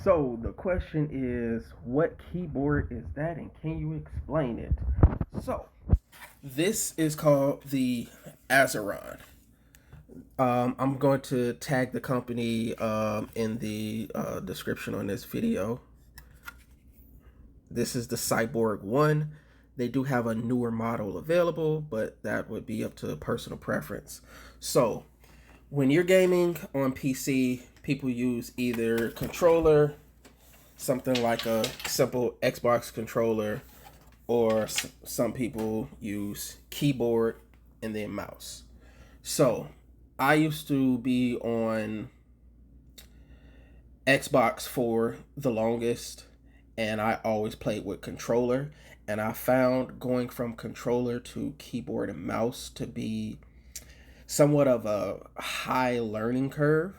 So the question is, what keyboard is that, and can you explain it? So this is called the Azeron. I'm going to tag the company in the description on this video. This is the Cyborg 1. They do have a newer model available, but that would be up to personal preference. So when you're gaming on PC, people use either controller, something like a simple Xbox controller, or some people use keyboard and then mouse. So I used to be on Xbox for the longest, and I always played with controller. And I found going from controller to keyboard and mouse to be somewhat of a high learning curve.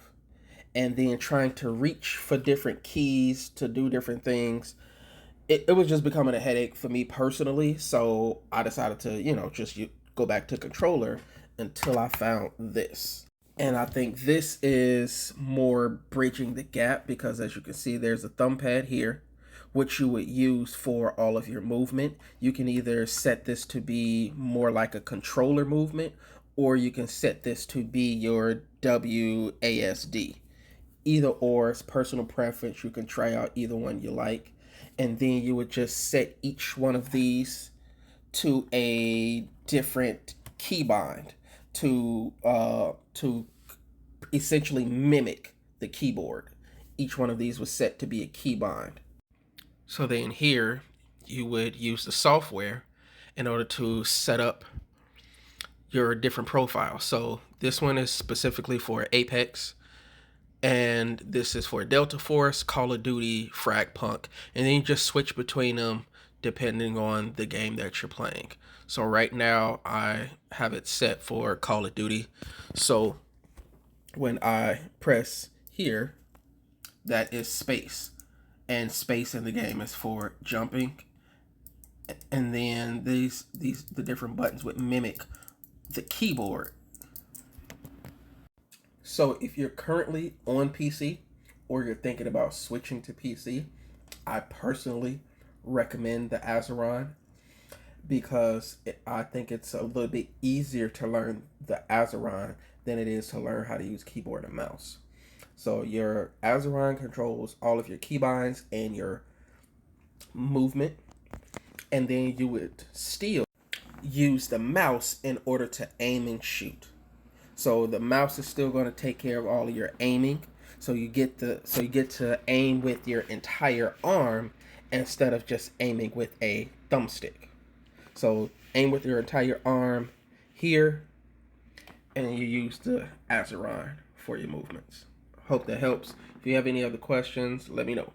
And then trying to reach for different keys to do different things, it was just becoming a headache for me personally. So I decided to, just go back to controller until I found this. And I think this is more bridging the gap because, as you can see, there's a thumb pad here, which you would use for all of your movement. You can either set this to be more like a controller movement, or you can set this to be your WASD. Either or, it's personal preference. You can try out either one you like. And then you would just set each one of these to a different keybind to essentially mimic the keyboard. Each one of these was set to be a keybind. So then here you would use the software in order to set up your different profiles. So this one is specifically for Apex, and this is for Delta Force, Call of Duty, Fragpunk, and then you just switch between them depending on the game that you're playing. So right now I have it set for Call of Duty. So when I press here, that is space, and space in the game is for jumping. And then the different buttons would mimic the keyboard. So if you're currently on PC or you're thinking about switching to PC, I personally recommend the Azeron because I think it's a little bit easier to learn the Azeron than it is to learn how to use keyboard and mouse. So your Azeron controls all of your keybinds and your movement, and then you would still use the mouse in order to aim and shoot. So the mouse is still going to take care of all of your aiming. So you get to aim with your entire arm instead of just aiming with a thumbstick. So aim with your entire arm here, and you use the Azeron for your movements. Hope that helps. If you have any other questions, let me know.